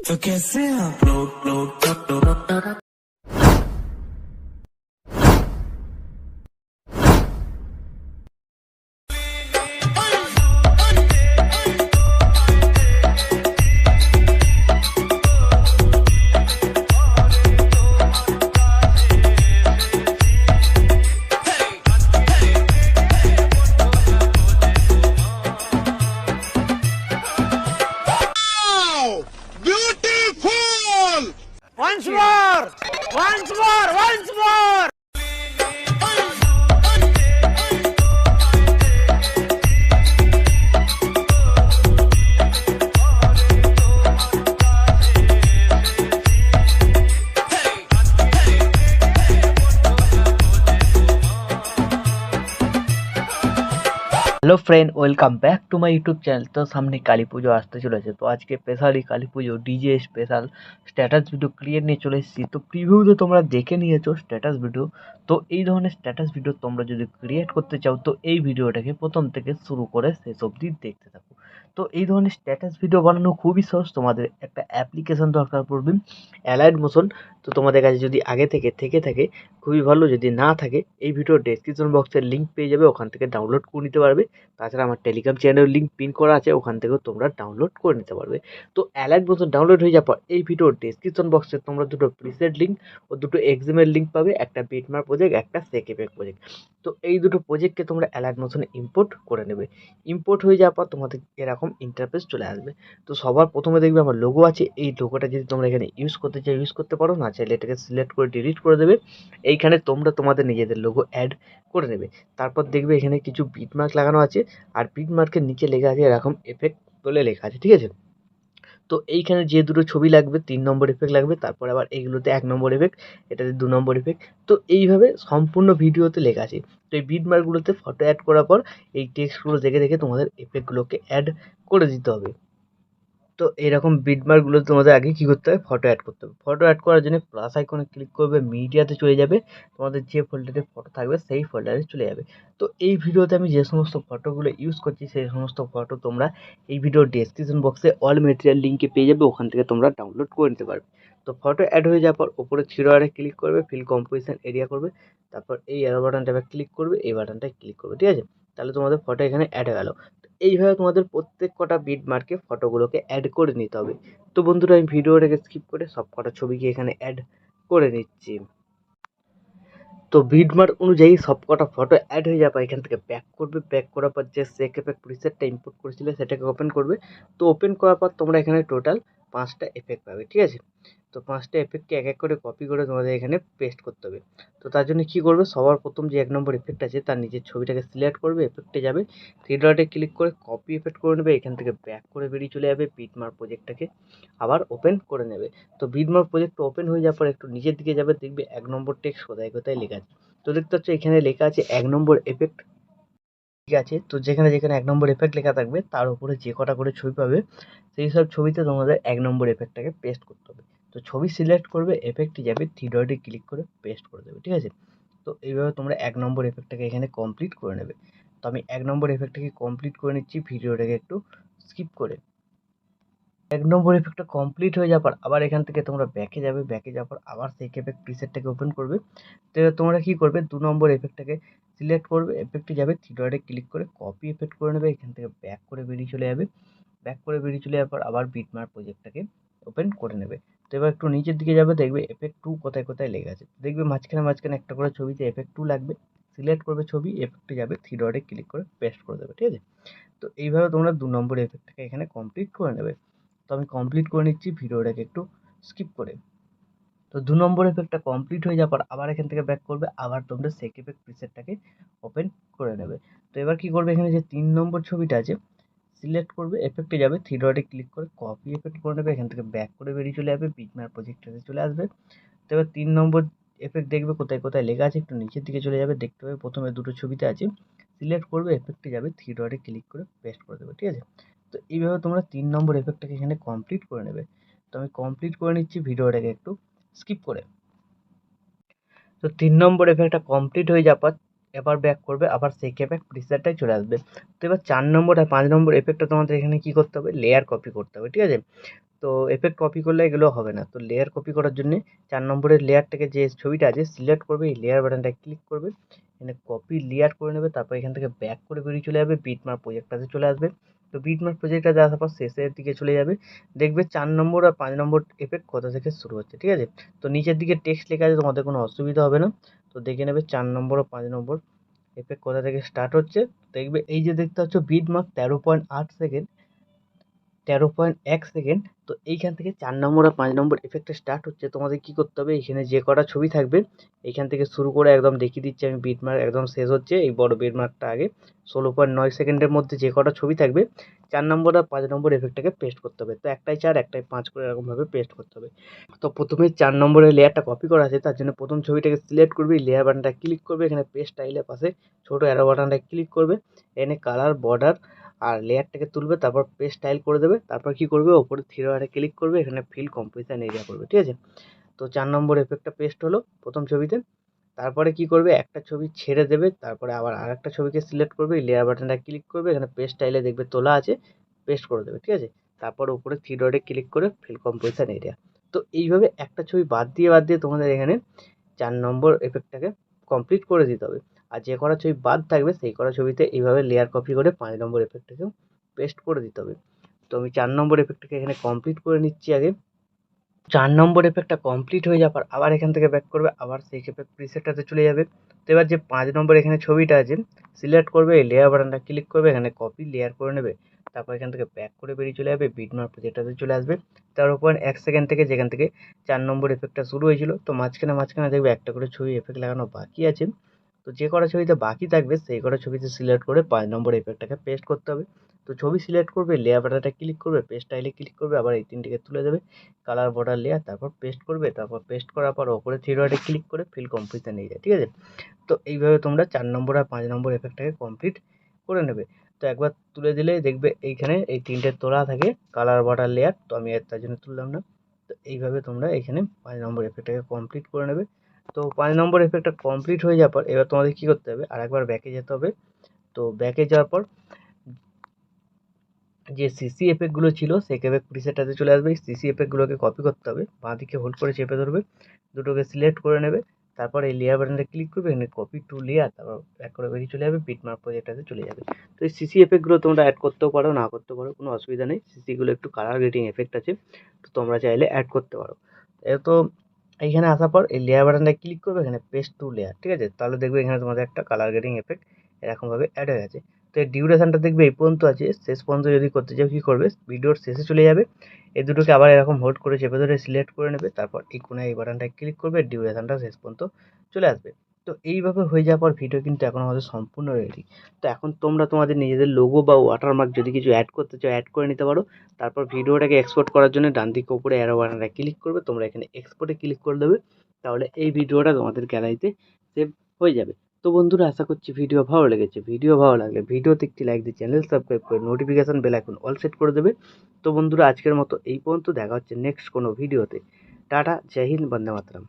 तो कैसे आप लोग Once more! Once more! Once more! Hello friend, welcome back to my YouTube channel. তো সামনে কালী পুজো আসতে চলেছে, তো আজকে স্পেশালি কালী পুজো DJ special status video create নিয়ে চলে এসেছি। তো প্রিভিউ তো তোমরা দেখে নিয়েছো স্ট্যাটাস ভিডিও। তো এই ধরনের স্ট্যাটাস ভিডিও তোমরা যদি ক্রিয়েট করতে চাও তো এই ভিডিওটাকে প্রথম থেকে শুরু করে শেষ অবধি দেখতে থাকো। তো এই ধরনের স্ট্যাটাস ভিডিও বানানো খুবই সহজ। তোমাদের একটা অ্যাপ্লিকেশন দরকার পড়বে, অ্যালাইট মোশন। তো তোমাদের কাছে যদি আগে থেকে থাকে খুবই ভালো, যদি না থাকে এই ভিডিওর ডেসক্রিপশন বক্সের লিঙ্ক পেয়ে যাবে, ওখান থেকে ডাউনলোড করে নিতে পারবে। তাছাড়া আমার টেলিগ্রাম চ্যানেলের লিঙ্ক পিন করা আছে, ওখান থেকেও তোমরা ডাউনলোড করে নিতে পারবে। তো অ্যালাইট মোশন ডাউনলোড হয়ে যাওয়ার পর এই ভিডিওর ডেসক্রিপশন বক্সে তোমরা দুটো প্রিসেট লিঙ্ক ও দুটো এক্সামের লিঙ্ক পাবে, একটা বিটমার্ক প্রজেক্ট, একটা সেকেপেক প্রজেক্ট। তো এই দুটো প্রজেক্টকে তোমরা অ্যালাইট মোশনে ইম্পোর্ট করে নেবে। ইম্পোর্ট হয়ে যাওয়ার পর তোমাদের এরকম ইন্টারফেস চলে আসবে। তো সবার প্রথমে দেখবে আমার লোগো আছে, এই লোগোটা যদি তোমরা এখানে ইউজ করতে চাও ইউজ করতে পারো, না চাইলে এটাকে সিলেক্ট করে ডিলিট করে দেবে। এইখানে তোমরা তোমাদের নিজেদের লোগো অ্যাড করে নেবে। তারপর দেখবে এখানে কিছু বিটমার্ক লাগানো আছে, আর বিটমার্কের নিচে লেখা আছে এরকম এফেক্ট বলে লেখা আছে, ঠিক আছে। তো এইখানে যে দুটো ছবি লাগবে 3 নম্বর এফেক্ট লাগবে, তারপর আবার এইগুলোতে 1 নম্বর এফেক্ট, এটাতে 2 নম্বর এফেক্ট। তো এইভাবে সম্পূর্ণ ভিডিওতে লেখা আছে। তো এই বিটমার্কগুলোতে ফটো অ্যাড করার পর এই টেক্সটগুলো দেখে দেখে তোমাদের এফেক্টগুলোকে অ্যাড করে দিতে হবে। তো এরকম বিটমার্কগুলো তোমাদের আগে কী করতে হবে, ফটো অ্যাড করতে হবে। ফটো অ্যাড করার জন্য প্লাস আইকনে ক্লিক করবে, মিডিয়াতে চলে যাবে, তোমাদের যে ফোল্ডারে ফটো থাকবে সেই ফোল্ডারে চলে যাবে। তো এই ভিডিওতে আমি যে সমস্ত ফটোগুলো ইউজ করছি সেই সমস্ত ফটো তোমরা এই ভিডিওর ডেসক্রিপশন বক্সে অল মেটেরিয়াল লিঙ্কে পেয়ে যাবে, ওখান থেকে তোমরা ডাউনলোড করে নিতে পারবে। তো ফটো অ্যাড হয়ে যাওয়ার পর ওপরে থ্রি আরে ক্লিক করবে, ফিল কম্পোজিশন এরিয়া করবে, তারপর এই অ্যারো বাটনটা ক্লিক করবে, এই বাটনটায় ক্লিক করবে, ঠিক আছে। তাহলে তোমাদের ফটো এখানে অ্যাড হয়ে গেল। এইভাবে তোমাদের প্রত্যেক কটা বিটমার্কে ফটোগুলোকে অ্যাড করে নিতে হবে। তো বন্ধুরা আমি ভিডিওটাকে স্কিপ করে সব কটা ছবিকে এখানে অ্যাড করে নিচ্ছি। তো বিটমার্ক অনুযায়ী সব কটা ফটো অ্যাড হয়ে যাবে, এখান থেকে ব্যাক করবে, ব্যাক করার পর যে সেকেপেক প্রিসেটটা ইম্পোর্ট করেছিলে সেটাকে ওপেন করবে। তো ওপেন করার পর তোমরা এখানে টোটাল 5টা এফেক্ট পাবে, ঠিক আছে। তো 5টা এফেক্টকে এক এক করে কপি করে তোমাদের এখানে পেস্ট করতে হবে। তো তার জন্য কী করবে, সবার প্রথম যে 1 নম্বর এফেক্ট আছে তার নিচের ছবিটাকে সিলেক্ট করবে, এফেক্টে যাবে, থ্রি ডটে ক্লিক করে কপি এফেক্ট করে নেবে, এখান থেকে ব্যাক করে বেরিয়ে চলে যাবে, বিটমার্ক প্রজেক্টটাকে আবার ওপেন করে নেবে। তো বিটমার্ক প্রজেক্টটা ওপেন হয়ে যাওয়ার পর একটু নিচের দিকে যাবে, দেখবে 1 নম্বর টেক্সট কোথায় কোথায় লেখা আছে। তো দেখতে পাচ্ছ এখানে লেখা আছে 1 নম্বর এফেক্ট, ঠিক আছে। তো যেখানে যেখানে 1 নম্বর এফেক্ট লেখা থাকবে তার উপরে যে কটা করে ছবি পাবে সেই সব ছবিতে তোমাদের 1 নম্বর এফেক্টটাকে পেস্ট করতে হবে। তো ছবি সিলেক্ট করবে, এফেক্টে যাবে, থ্রি ডটে ক্লিক করে পেস্ট করে দেবে, ঠিক আছে। তো এইভাবে তোমরা 1 নম্বর এফেক্টটাকে এখানে কমপ্লিট করে নেবে। তো আমি 1 নম্বর এফেক্টটাকে কমপ্লিট করে নিচ্ছি ভিডিওটাকে একটু স্কিপ করে। 1 নম্বর এফেক্টটা কমপ্লিট হয়ে যাওয়ার পর আবার এখান থেকে তোমরা ব্যাকে যাবে, ব্যাকে যাওয়ার পর আবার সেই এফেক্ট প্রিসেটটাকে ওপেন করবে। তো এবার তোমরা কী করবে, 2 নম্বর এফেক্টটাকে সিলেক্ট করবে, এফেক্টে যাবে, থ্রি ডটে ক্লিক করে কপি এফেক্ট করে নেবে, এখান থেকে ব্যাক করে বেরিয়ে চলে যাবে। ব্যাক করে বেরিয়ে চলে যাওয়ার পর আবার বিটমার্ক প্রজেক্টটাকে ওপেন করে নেবে। তো এবার একটু নিচের দিকে যাবে, দেখবে এফেক্ট 2 কোথায় কোথায় লেগে আছে। দেখবে মাঝখানে মাঝখানে একটা করে ছবিতে এফেক্ট 2 লাগবে, সিলেক্ট করবে ছবি, এফেক্টে যাবে, থ্রি ডটে ক্লিক করে পেস্ট করে দেবে, ঠিক আছে। তো এইভাবে তোমরা 2 নম্বর এফেক্টটাকে এখানে কমপ্লিট করে নেবে। তো আমি কমপ্লিট করে নিচ্ছি ভিডিওটাকে একটু স্কিপ করে। তো 2 নম্বর এফেক্টটা কমপ্লিট হয়ে যাওয়ার পর আবার এখান থেকে ব্যাক করবে, আবার তোমরা সেক এফেক্ট প্রিসেটটাকে ওপেন করে নেবে। তো এবার কী করবে, এখানে যে 3 নম্বর ছবিটা আছে সিলেক্ট করবে, এফেক্টে যাবে, থ্রি ডটে ক্লিক করে কপি এফেক্ট করে নেবে, এখান থেকে ব্যাক করে বেরিয়ে চলে যাবে, বিটম্যাপ প্রজেক্টটাতে চলে আসবে। তো এবার 3 নম্বর এফেক্ট দেখবে কোথায় কোথায় লেখা আছে, একটু নিচের দিকে চলে যাবে, দেখতে পাবে প্রথমে দুটো ছবিতে আছে, সিলেক্ট করবে, এফেক্টে যাবে, থ্রি ডটে ক্লিক করে পেস্ট করে দেবে, ঠিক আছে। তো এইভাবে তোমরা 3 নম্বর এফেক্টটাকে এখানে কমপ্লিট করে নেবে। তো আমি কমপ্লিট করে নিচ্ছি ভিডিওটাকে একটু স্কিপ করে। তো 3 নম্বর এফেক্টটা কমপ্লিট হয়ে যাওয়ার পর এবার ব্যাক করবে, আবার সেই এফেক্ট প্রিসেটটাই চলে আসবে। তো এবার 4 নম্বর আর 5 নম্বর এফেক্টটা তোমাদের এখানে কী করতে হবে, লেয়ার কপি করতে হবে, ঠিক আছে। তো এফেক্ট কপি করলে এগুলো হবে না। তো লেয়ার কপি করার জন্য 4 নম্বরের লেয়ারটাকে যে ছবিটা আছে সিলেক্ট করবে, এই লেয়ার বাটনটা ক্লিক করবে, এখানে কপি লেয়ার করে নেবে, তারপর এখান থেকে ব্যাক করে বেরিয়ে চলে যাবে, বিটমার্ক প্রজেক্টটাতে চলে আসবে। তো বিটমার্ক প্রজেক্টটাতে আসার পর শেষের দিকে চলে যাবে, দেখবে 4 নম্বর আর 5 নম্বর এফেক্ট কোথা থেকে শুরু হচ্ছে, ঠিক আছে? তো নিচের দিকে টেক্সট লেখা আছে, তোমাদের কোনো অসুবিধা হবে না। তো দেখে নেবে 4 নম্বর ও 5 নম্বর এফেক্ট কোথা থেকে স্টার্ট হচ্ছে। দেখবে এই যে দেখতে পাচ্ছ বিটমার্ক 13.8 সেকেন্ড, 13.1 সেকেন্ড। তো এইখান থেকে 4 নম্বর আর 5 নম্বর এফেক্টটা স্টার্ট হচ্ছে। তোমাদের কি করতে হবে, এখানে যে কটা ছবি থাকবে এইখান থেকে শুরু করে একদম দেখিয়ে দিচ্ছি আমি, বিটমার্ক একদম শেষ হচ্ছে এই বড় বিটমার্কটা আগে 16.9 সেকেন্ডের মধ্যে যে কটা ছবি থাকবে 4 নম্বর আর 5 নম্বর এফেক্টটাকে পেস্ট করতে হবে। তো একটাই 4 একটাই 5 করে এরকমভাবে পেস্ট করতে হবে। তো প্রথমে 4 নম্বরের লেয়ারটা কপি করা আছে, তার জন্য প্রথম ছবিটাকে সিলেক্ট করবে, লেয়ার বাটনটা ক্লিক করবে, এখানে পেস্ট স্টাইলের পাশে ছোট অ্যারো বাটনটা ক্লিক করবে, এখানে কালার বর্ডার আর লেয়ারটাকে তুলবে, তারপর পেস্ট স্টাইল করে দেবে। তারপর কি করবে, ওপরে থ্রি ডটে ক্লিক করবে, এখানে ফিল কম্পোজিশন এরিয়া করবে, ঠিক আছে? তো 4 নম্বর এফেক্টটা পেস্ট হলো প্রথম ছবিতে। তারপরে কি করবে, একটা ছবি ছেড়ে দেবে, তারপরে আবার আরেকটা ছবিকে সিলেক্ট করবে, লেয়ার বাটনটা ক্লিক করবে, এখানে পেস্ট স্টাইলে দেখবে তোলা আছে, পেস্ট করে দেবে, ঠিক আছে? তারপর উপরে থ্রি ডটে ক্লিক করে ফিল কম্পোজিশন এরিয়া। তো এইভাবে একটা ছবি বাদ দিয়ে তোমাদের এখানে 4 নম্বর এফেক্টটাকে কমপ্লিট করে দিতে হবে। আর যে কটা ছবি বাদ থাকবে সেই কটা ছবিতে এইভাবে লেয়ার কপি করে 5 নম্বর এফেক্টটাকেও পেস্ট করে দিতে হবে। তো আমি 4 নম্বর এফেক্টটাকে এখানে কমপ্লিট করে নিচ্ছি আগে। 4 নম্বর এফেক্টটা কমপ্লিট হয়ে যাওয়ার পর আবার এখান থেকে ব্যাক করবে, আবার সেই এফেক্ট প্রিসেটটাতে চলে যাবে। তো এবার যে 5 নম্বর এখানে ছবিটা আছে সিলেক্ট করবে, এই লেয়ার বাটনটা ক্লিক করবে, এখানে কপি লেয়ার করে নেবে, তারপর এখান থেকে ব্যাক করে বেরিয়ে চলে যাবে, বিটমার্ক প্রজেক্টটাতে চলে আসবে। 13.1 সেকেন্ড থেকে যেখান থেকে 4 নম্বর এফেক্টটা শুরু হয়েছিল, তো মাঝখানে দেখবে একটা করে ছবি এফেক্ট লাগানো বাকি আছে। তো যে কটা ছবিতে বাকি থাকবে সেই কটা ছবিতে সিলেক্ট করে 5 নম্বর এফেক্টটাকে পেস্ট করতে হবে। তো ছবি সিলেক্ট করবে, লেয়ার বাটনটা ক্লিক করবে, পেস্ট স্টাইলে ক্লিক করবে, আবার এই তিনটিকে তুলে দেবে, কালার বর্ডার লেয়ার, তারপর পেস্ট করবে, তারপর পেস্ট করার পর ওপরে থ্রি ডটে ক্লিক করে ফিল কমপ্লিশন নিয়ে যায়, ঠিক আছে? তো এইভাবে তোমরা 4 নম্বর আর 5 নম্বর এফেক্টটাকে কমপ্লিট করে নেবে। তো একবার তুলে দিলে দেখবে এইখানে এই তিনটে তোলা থাকে কালার বর্ডার লেয়ার, তো আমি তার জন্য তুললাম না। তো এইভাবে তোমরা এখানে 5 নম্বর এফেক্টটাকে কমপ্লিট করে নেবে। তো 5 নম্বর এফেক্টটা কমপ্লিট হয়ে যাওয়ার পর এবার তোমাদের কী করতে হবে, আরেকবার ব্যাকে যেতে হবে। তো ব্যাকে যাওয়ার পর যে সিসি এফেক্টগুলো ছিল সেই এফেক্ট প্রিসেটটাতে চলে আসবে, সিসি এফেক্টগুলোকে কপি করতে হবে, বাঁ দিকে হোল্ড করে চেপে ধরবে, দুটোকে সিলেক্ট করে নেবে, তারপর এই লেয়ার বাটনটা ক্লিক করবে, এখানে কপি টু লেয়ার, তারপর ব্যাক করে বেরিয়ে চলে যাবে, বিটমার্ক প্রজেক্টটাতে চলে যাবে। তো এই সিসি এফেক্টগুলো তোমরা অ্যাড করতেও পারো, না করতে পারো, কোনো অসুবিধা নেই। সিসিগুলো একটু কালার গ্রেডিং এফেক্ট আছে, তো তোমরা চাইলে অ্যাড করতে পারো। তো এইখানে আসার পর এই লেয়ার বাটনটা ক্লিক করবে, এখানে পেস্ট টু লেয়ার, ঠিক আছে? তাহলে দেখবে এখানে তোমাদের একটা কালার গ্রেডিং এফেক্ট এরকমভাবে অ্যাড হয়ে গেছে। তো এর ডিউরেশনটা দেখবে এই পর্যন্ত আছে, শেষ পর্যন্ত যদি করতে চাও কী করবে, ভিডিওর শেষে চলে যাবে, এই দুটোকে আবার এরকম হোল্ড করে চেপে ধরে সিলেক্ট করে নেবে, তারপর এই কোণে এই বাটনটায় ক্লিক করবে, ডিউরেশনটা শেষ পর্যন্ত চলে আসবে। তো এইভাবে হয়ে যাওয়ার পর ভিডিও কিন্তু এখন আমাদের সম্পূর্ণ রেডি। তো এখন তোমরা তোমাদের নিজেদের লোগো বা ওয়াটারমার্ক যদি কিছু অ্যাড করতে চাও অ্যাড করে নিতে পারো। তারপর ভিডিওটাকে এক্সপোর্ট করার জন্য ডান দিকে উপরে অ্যারো বাটনটা ক্লিক করবে, তোমরা এখানে এক্সপোর্টে ক্লিক করে দেবে, তাহলে এই ভিডিওটা তোমাদের গ্যালারিতে সেভ হয়ে যাবে। তো বন্ধুরা আশা করছি ভিডিও ভালো লেগেছে। ভিডিও ভালো লাগলে ভিডিওতে একটি লাইক দিয়ে চ্যানেল সাবস্ক্রাইব করে notification bell icon all set করে দেবে। তো বন্ধুরা আজকের মতো এই পর্যন্ত, দেখা হচ্ছে নেক্সট কোনো ভিডিওতে। টাটা, জয় হিন্দ, বন্দে মাতরম।